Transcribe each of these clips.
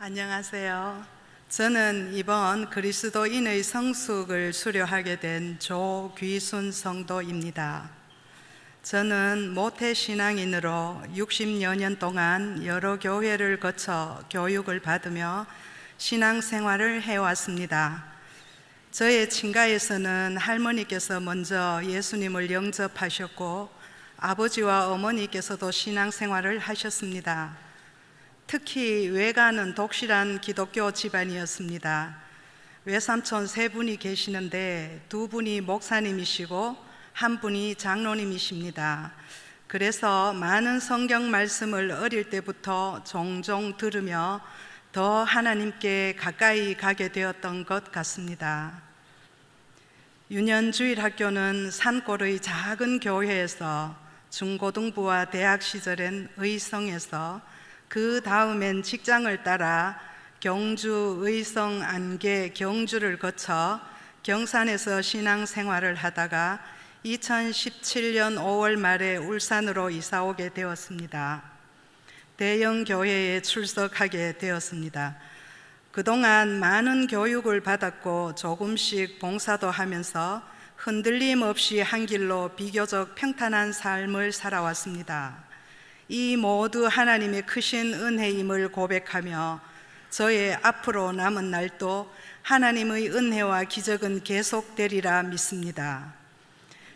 안녕하세요. 저는 이번 그리스도인의 성숙을 수료하게 된 조귀순 성도입니다. 저는 모태신앙인으로 60여 년 동안 여러 교회를 거쳐 교육을 받으며 신앙생활을 해왔습니다. 저의 친가에서는 할머니께서 먼저 예수님을 영접하셨고 아버지와 어머니께서도 신앙생활을 하셨습니다. 특히 외가는 독실한 기독교 집안이었습니다. 외삼촌 세 분이 계시는데 두 분이 목사님이시고 한 분이 장로님이십니다. 그래서 많은 성경 말씀을 어릴 때부터 종종 들으며 더 하나님께 가까이 가게 되었던 것 같습니다. 유년주일학교는 산골의 작은 교회에서 중고등부와 대학 시절엔 의성에서 그 다음엔 직장을 따라 경주, 의성, 안개, 경주를 거쳐 경산에서 신앙생활을 하다가 2017년 5월 말에 울산으로 이사 오게 되었습니다. 대형 교회에 출석하게 되었습니다. 그동안 많은 교육을 받았고 조금씩 봉사도 하면서 흔들림 없이 한 길로 비교적 평탄한 삶을 살아왔습니다. 이 모두 하나님의 크신 은혜임을 고백하며 저의 앞으로 남은 날도 하나님의 은혜와 기적은 계속되리라 믿습니다.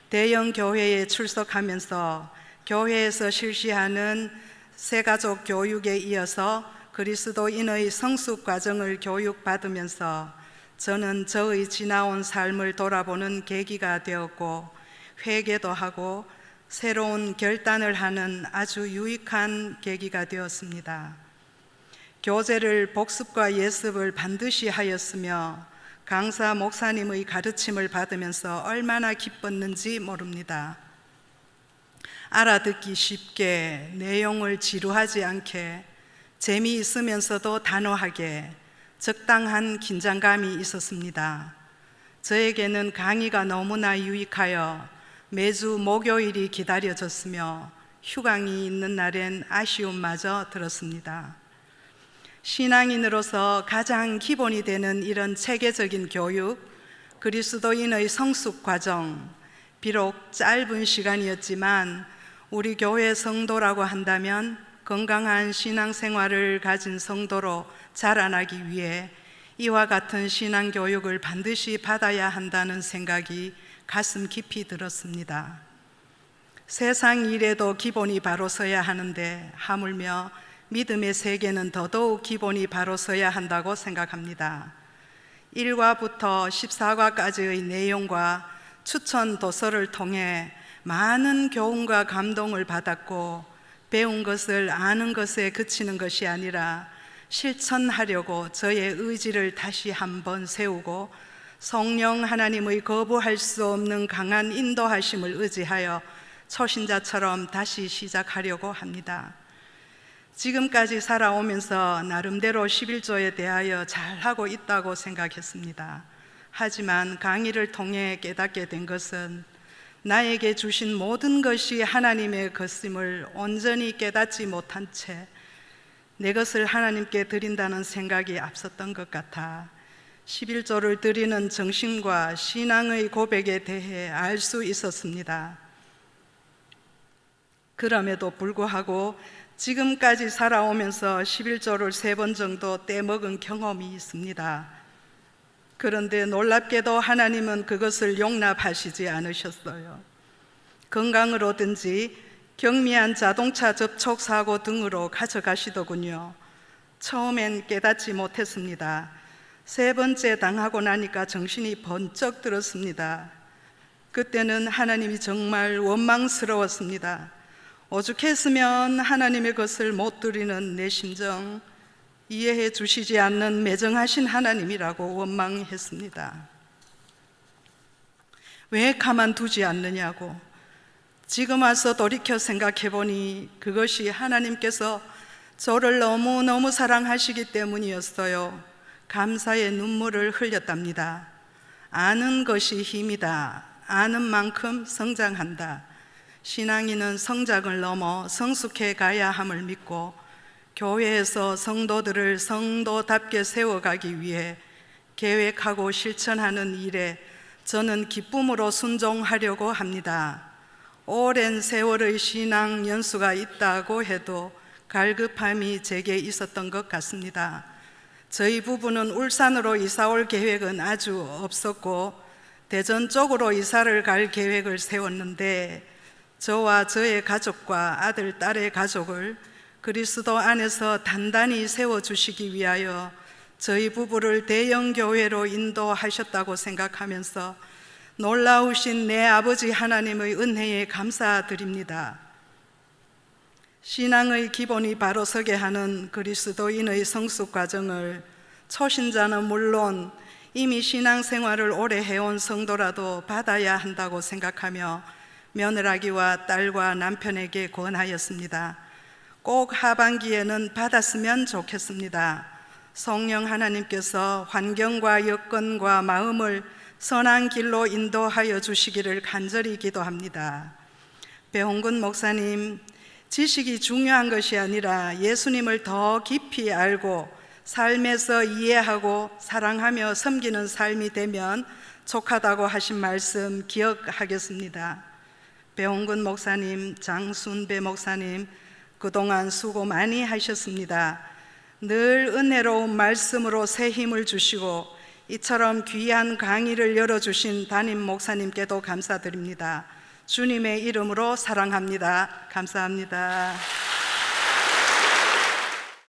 대형 교회에 출석하면서 교회에서 실시하는 새가족 교육에 이어서 그리스도인의 성숙 과정을 교육받으면서 저는 저의 지나온 삶을 돌아보는 계기가 되었고 회개도 하고 새로운 결단을 하는 아주 유익한 계기가 되었습니다. 교재를 복습과 예습을 반드시 하였으며 강사 목사님의 가르침을 받으면서 얼마나 기뻤는지 모릅니다. 알아듣기 쉽게 내용을 지루하지 않게 재미있으면서도 단호하게 적당한 긴장감이 있었습니다. 저에게는 강의가 너무나 유익하여 매주 목요일이 기다려졌으며 휴강이 있는 날엔 아쉬움마저 들었습니다. 신앙인으로서 가장 기본이 되는 이런 체계적인 교육, 그리스도인의 성숙 과정, 비록 짧은 시간이었지만 우리 교회 성도라고 한다면 건강한 신앙생활을 가진 성도로 자라나기 위해 이와 같은 신앙교육을 반드시 받아야 한다는 생각이 가슴 깊이 들었습니다. 세상 일에도 기본이 바로 서야 하는데 하물며 믿음의 세계는 더더욱 기본이 바로 서야 한다고 생각합니다. 1과부터 14과까지의 내용과 추천 도서를 통해 많은 교훈과 감동을 받았고 배운 것을 아는 것에 그치는 것이 아니라 실천하려고 저의 의지를 다시 한번 세우고 성령 하나님의 거부할 수 없는 강한 인도하심을 의지하여 초신자처럼 다시 시작하려고 합니다. 지금까지 살아오면서 나름대로 11조에 대하여 잘하고 있다고 생각했습니다. 하지만 강의를 통해 깨닫게 된 것은 나에게 주신 모든 것이 하나님의 것임을 온전히 깨닫지 못한 채 내 것을 하나님께 드린다는 생각이 앞섰던 것 같아 11조를 드리는 정신과 신앙의 고백에 대해 알 수 있었습니다. 그럼에도 불구하고 지금까지 살아오면서 11조를 3번 정도 떼먹은 경험이 있습니다. 그런데 놀랍게도 하나님은 그것을 용납하시지 않으셨어요. 건강으로든지 경미한 자동차 접촉 사고 등으로 가져가시더군요. 처음엔 깨닫지 못했습니다. 3번째 당하고 나니까 정신이 번쩍 들었습니다. 그때는 하나님이 정말 원망스러웠습니다. 오죽했으면 하나님의 것을 못 드리는 내 심정 이해해 주시지 않는 매정하신 하나님이라고 원망했습니다. 왜 가만두지 않느냐고. 지금 와서 돌이켜 생각해 보니 그것이 하나님께서 저를 너무너무 사랑하시기 때문이었어요. 감사의 눈물을 흘렸답니다. 아는 것이 힘이다. 아는 만큼 성장한다. 신앙인은 성장을 넘어 성숙해 가야 함을 믿고 교회에서 성도들을 성도답게 세워가기 위해 계획하고 실천하는 일에 저는 기쁨으로 순종하려고 합니다. 오랜 세월의 신앙 연수가 있다고 해도 갈급함이 제게 있었던 것 같습니다. 저희 부부는 울산으로 이사 올 계획은 아주 없었고 대전 쪽으로 이사를 갈 계획을 세웠는데 저와 저의 가족과 아들, 딸의 가족을 그리스도 안에서 단단히 세워주시기 위하여 저희 부부를 대형 교회로 인도하셨다고 생각하면서 놀라우신 내 아버지 하나님의 은혜에 감사드립니다. 신앙의 기본이 바로 서게 하는 그리스도인의 성숙 과정을 초신자는 물론 이미 신앙생활을 오래 해온 성도라도 받아야 한다고 생각하며 며느라기와 딸과 남편에게 권하였습니다. 꼭 하반기에는 받았으면 좋겠습니다. 성령 하나님께서 환경과 여건과 마음을 선한 길로 인도하여 주시기를 간절히 기도합니다. 배홍근 목사님, 지식이 중요한 것이 아니라 예수님을 더 깊이 알고 삶에서 이해하고 사랑하며 섬기는 삶이 되면 족하다고 하신 말씀 기억하겠습니다. 배홍근 목사님, 장순배 목사님, 그동안 수고 많이 하셨습니다. 늘 은혜로운 말씀으로 새 힘을 주시고 이처럼 귀한 강의를 열어주신 담임 목사님께도 감사드립니다. 주님의 이름으로 사랑합니다. 감사합니다.